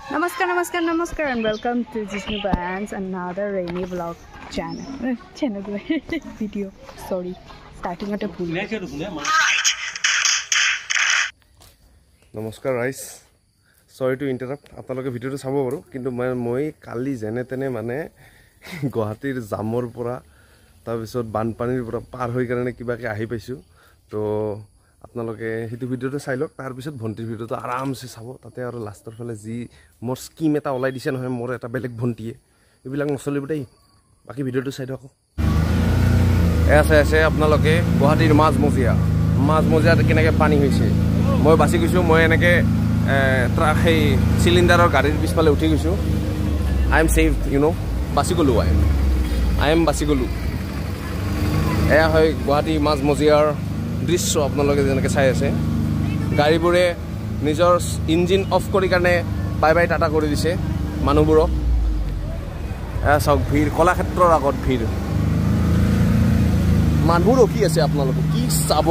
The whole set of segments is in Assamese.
Namaskar, namaskar, namaskar, and welcome to Jishnu Brands, another rainy vlog channel video. Sorry, starting at a pool. Namaskar, guys. Sorry to interrupt. আপোনালোকে ভিডিওটো চাব পাৰো কিন্তু মই কালি জেনে তেনে মানে গুৱাহাটীৰ জামৰ পৰা তাৰ পিছত বানপানীৰ পৰা পাৰ হৈ কাৰণে কিবাকে আহি পাইছো তো আপোনালোকে হিটো ভিডিওটো চাই লওক তাৰ পিছত ভন্টিৰ ভিডিওটো আৰামছে চাব তাতে আৰু লাষ্টৰ ফালে যি মোৰ স্কিম এটা ওলাই দিছে নহয় মোৰ এটা বেলেগ ভন্টিয়ে এইবিলাক নচলিব দেই বাকি ভিডিওটো চাই দিয়ক আছে আপোনালোকে গুৱাহাটীৰ মাজমজিয়াত কেনেকৈ পানী হৈছে মই বাছি গৈছো মই এনেকৈ ট্ৰাক সেই চিলিণ্ডাৰৰ গাড়ীৰ পিছফালে উঠি গৈছো আই এম সেভ বাছি গ'লো আই এম বাছি গ'লো এয়া হয় গুৱাহাটী মাজমজিয়াৰ দৃশ্য আপোনালোকে যেনেকৈ চাই আছে গাড়ীবোৰে নিজৰ ইঞ্জিন অফ কৰি কাৰণে বাই বাই টাটা কৰি দিছে মানুহবোৰক এয়া চাওক ভিৰ কলাক্ষেত্ৰৰ আগত ভিৰ মানুহ ৰখি আছে আপোনালোকে কি চাব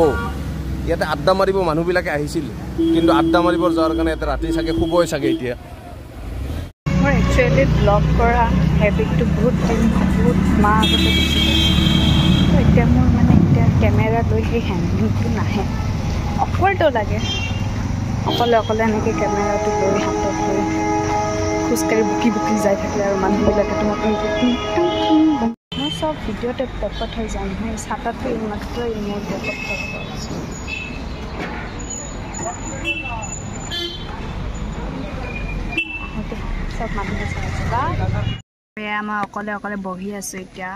ইয়াতে আড্ডা মাৰিব মানুহবিলাকে আহিছিল কিন্তু আড্ডা মাৰিব যোৱাৰ কাৰণে ইয়াতে ৰাতি চাগে শুবই চাগে এতিয়া মোৰ একচুৱেলি ব্লগ কৰা হেবিটটো বহুত মাহ আগতে দিছিলোঁ এতিয়া মোৰ মানে এতিয়া কেমেৰা লৈ সেই হেণ্ডলিংটো নাহে অকলটো লাগে অকলে এনেকৈ কেমেৰাটো লৈ হাতত লৈ খোজকাঢ়ি বুকি যাই থাকিলে আৰু মানুহবিলাকে তোমাক মই চব ভিডিঅ'তে পকত হৈ যাম সেই ছাতাটো মাত্ৰ মোৰ পকত চব মানুহে চাই আছে এয়া মই অকলে বহি আছোঁ এতিয়া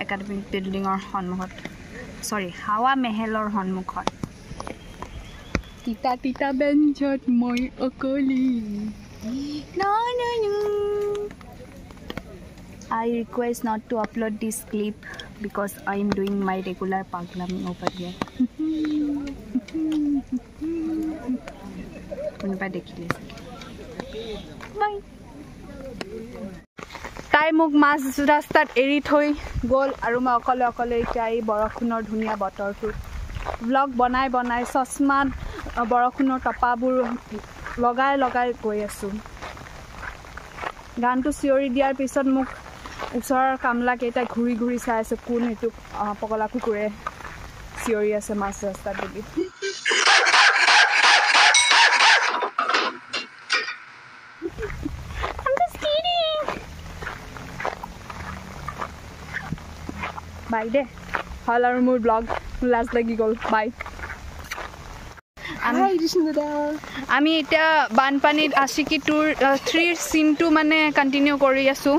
একাডেমিক বিল্ডিঙৰ সন্মুখত হাৱা মেহেলৰ সন্মুখত তিতা বেঞ্চত মই অকলি I request not to upload this clip because I am doing my regular paglam over here. Bye. তাই মোক মাছ ৰাস্তাত এৰি থৈ গ'ল আৰু মই অকলে এতিয়া এই বৰষুণৰ ধুনীয়া বতৰটো ব্লগ বনাই চশমাত বৰষুণৰ টপাবোৰ লগাই গৈ আছোঁ গানটো চিঞৰি দিয়াৰ পিছত মোক ওচৰৰ কামলাকেইটাই ঘূৰি চাই আছে কোন এইটো পগলা কুকুৰে চিঞৰি আছে মাছ ৰাস্তাত বুলি বাই দে হল আৰু মোৰ ব্লগ লাজ লাগি গ'ল বাই আমি এতিয়া বানপানীত আশিকি 3 চিনটো মানে কণ্টিনিউ কৰি আছোঁ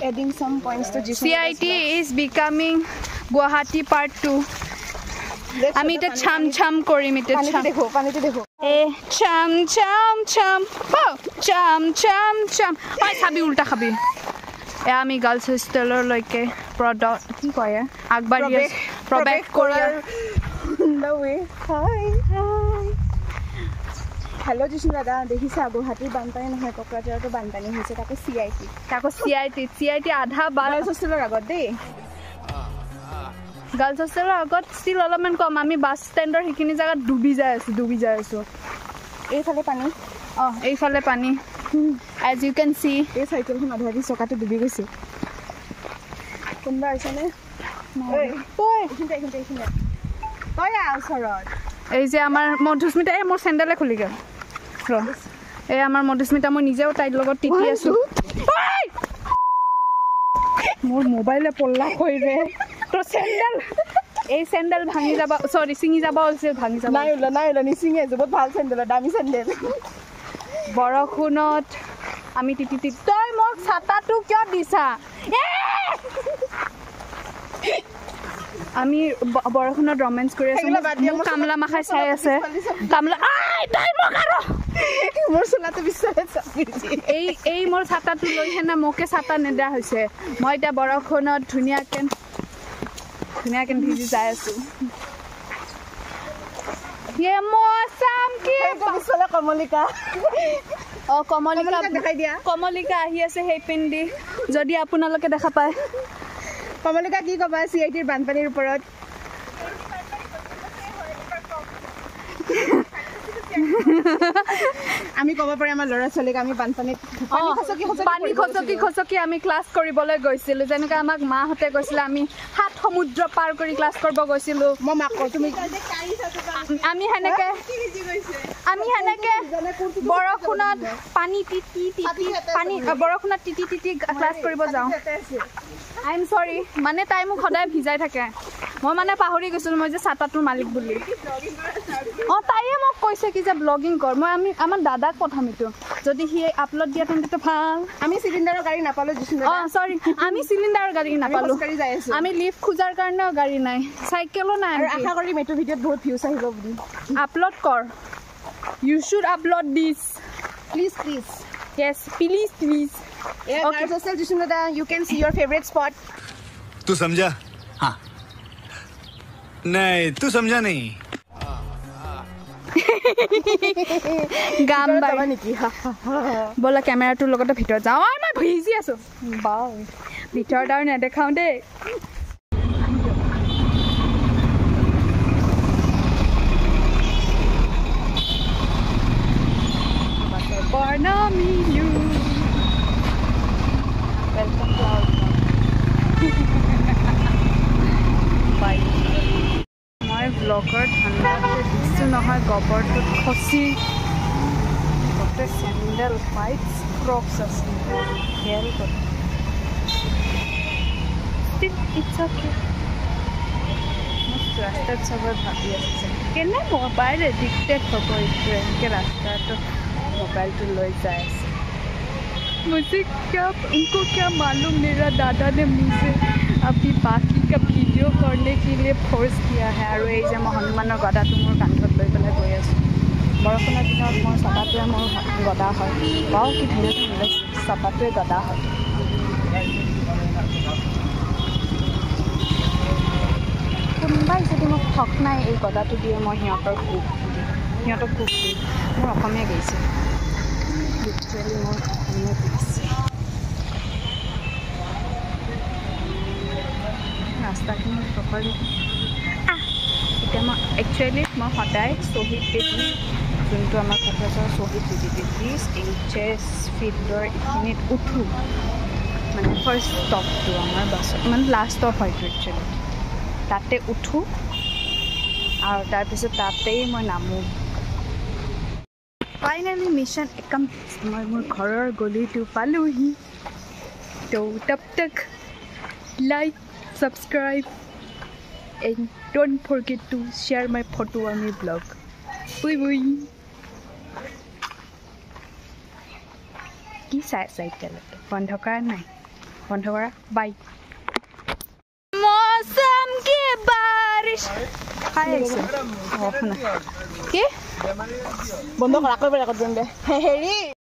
adding some points to CIT is becoming Guwahati part 2 আমি এতিয়া ছাম কৰিম এতিয়া পানীটো দেখো এ ছাম ঐ চাবি উল্টা খাবি এয়া আমি গাৰ্লছ হোষ্টেললৈকে কি কয় আগবাঢ়ি প্ৰৱেশ কৰি হেল্ল' জিষ্ণু দাদা দেখিছা গুৱাহাটীৰ বানপানী নহয় কোকৰাঝাৰতো বানপানী হৈছে তাকো CIT আধা গাৰ্লছ হোষ্টেলৰ আগত দেই গাৰ্লছ হোষ্টেলৰ আগত ষ্টিল অলপমান কম আমি বাছ ষ্টেণ্ডৰ সেইখিনি জেগাত ডুবি যাই আছোঁ এইফালে পানী as you can see এই চাইকেলখন আধাৰি চকাটো ডুবি গৈছে কোনবা আছেনে এই যে আমাৰ মধুস্মিতা মোৰ চেণ্ডেলে খুলি গ'ল এই আমাৰ মধুস্মিতা মই নিজেও তাইৰ লগত টিকি আছোঁ মোৰ মোবাইলে পল্লা হৈ ৰে তোৰ চেণ্ডেল ভাঙি যাব ছিঙি যাব ভাঙি যাব নাই নিচিঙে বহুত ভাল চেণ্ডেল দামী চেণ্ডেল বৰষুণত আমি টিটি তই মোক ছাতাটো কিয় দিছা আমি বৰষুণত ৰমেন্স কৰি আছোঁ মোক কামলা মাখাই চাই আছে কামলা এই মোৰ ছাতাটো লৈ হেনে মোকে ছাতা নেদা হৈছে মই এতিয়া বৰষুণত ধুনীয়াকৈ ভিজি যাই আছোঁ কমলিকা আহি আছে সেই পিন্ধি যদি আপোনালোকে দেখা পায় কমলিকা কি ক'বা CITৰ বানপানীৰ ওপৰত আমি ক'ব পাৰি আমাৰ ল'ৰা ছোৱালীক আমি বানপানীত পানী খচকি আমি ক্লাছ কৰিবলৈ গৈছিলোঁ যেনেকৈ আমাক মাহঁতে কৈছিলে আমি 7 সমুদ্ৰ পাৰ কৰি ক্লাছ কৰিব গৈছিলোঁ মই মাক কওঁ তুমি আমি সেনেকৈ বৰষুণত পানী বৰষুণত তিতি ক্লাছ কৰিব যাওঁ আই এম চৰি মানে তাই মোক সদায় ভিজাই থাকে মই মানে পাহৰি গৈছিলোঁ মই যে ছাতাটোৰ মালিক বুলি তাইয়ে মোক কৈছে কি যে ব্লগিং কৰ মই আমাৰ দাদাক পঠাম এইটো যদি সি আপলোড দিয়া তেন্তেতো ভাল আমি চিলিণ্ডাৰৰ গাড়ী নাপালোঁ চৰি আমি চিলিণ্ডাৰৰ গাড়ী নাপালোঁ আমি লিফ্ট খোজাৰ কাৰণেও গাড়ী নাই চাইকেলো নাই আৰু আশা কৰিম এইটো ভিডিঅ'ত বহুত ভিউজ আহিব বুলি আপলোড কৰ you should upload this please yes please okay social Jishnuda you can see your favorite spot तू समझा हाँ नहीं तू समझा नहीं গাম বাই নেকি বলা কেমেৰাটোৰ লগতে ভিতৰত যাওঁ মই ভিজি আছোঁ বাও ভিতৰত আৰু নেদেখাওঁ দেই Barnamilu. Welcome to our bye. My vlogger ঠাণ্ডাতে দিছোঁ নহয় গোবৰটোত খচি গোটেই চেণ্ডেল হোৱাইট ক্ৰক্স আছে হেল ইটছ অ'কে ৰাস্তাত চবে ভাবি আছে কেনে মোবাইল এডিক্টেড হ'ব এইটো এনেকৈ ৰাস্তাটো मोबाइल तो ले जाए मुझे क्या उनको क्या मालूम मेरा दादा ने मुझे अभी बाकी का वीडियो करने के लिए फोर्स किया है और ये जो हनुमान गदा तो मोर कांधत ले पेले गई आছোঁ बरखुना दिनत मोर सपाटोए मोर गदा है बाও कि धुनिया सपाटोए गदा है কোনোবাই যদি মোক ঠক নাই এই গদাটো দিয়ে মই সিহঁতক কুক মোৰ অসমীয়া গৈছে লিটাৰেলি মোৰ অসমীয়া গৈছে ৰাস্তাখিনি প্ৰপাৰলি এতিয়া মই একচুৱেলি মই সদায় শ্বহীদ বেদী যোনটো আমাৰ প্ৰফেচৰ শ্বহীদ বেদী এইচএছ ফিল্ডৰ এইখিনিত উঠোঁ মানে ফাৰ্ষ্ট ষ্টপটো আমাৰ বাছত মানে লাষ্টৰ হয়তো একচুৱেলি তাতে উঠোঁ আৰু তাৰপিছত তাতেই মই নামোঁ ফাইনেলি মিছন একমপ্লিট মই মোৰ ঘৰৰ গলিটো পালোহি তো তব তক like subscribe and don't forget two share my photo on my blog বুই কি চাই আছে এতিয়ালৈকে বন্ধ কৰা নাই বন্ধ কৰা বাই মৌচম কি বাৰিশ কি বন্ধ কৰা কৰিব লাগিব হেৰি